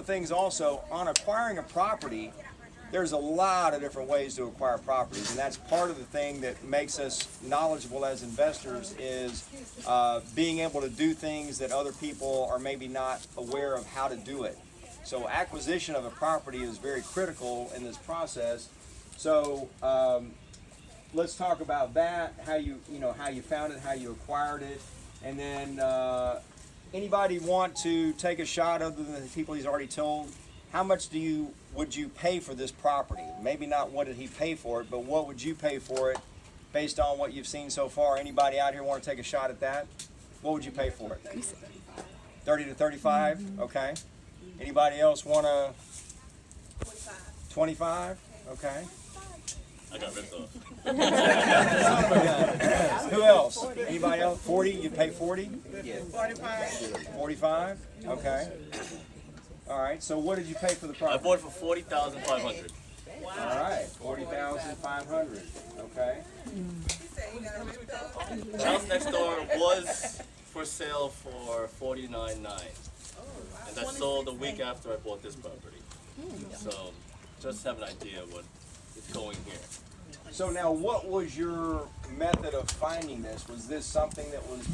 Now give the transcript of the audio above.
things also, on acquiring a property, there's a lot of different ways to acquire properties, and that's part of the thing that makes us knowledgeable as investors is being able to do things that other people are maybe not aware of how to do it. So acquisition of a property is very critical in this process. So let's talk about that, how you found it, how you acquired it, and then anybody want to take a shot other than the people he's already told? How much would you pay for this property? Maybe not what did he pay for it, but what would you pay for it based on what you've seen so far? Anybody out here want to take a shot at that? What would you pay for it? 30 to 35? Okay. Anybody else want to? 25? Okay. I got ripped off. Who else? Anybody else? 40? You pay 40? Yeah. 45. 45? Okay. All right. So what did you pay for the I property? bought it for $40,500. All right. 40,500. Okay. The house next door was for sale for $49,900, and that sold a week after I bought this property. So just have an idea what is going here. So now, what was your method of finding this? Was this something that was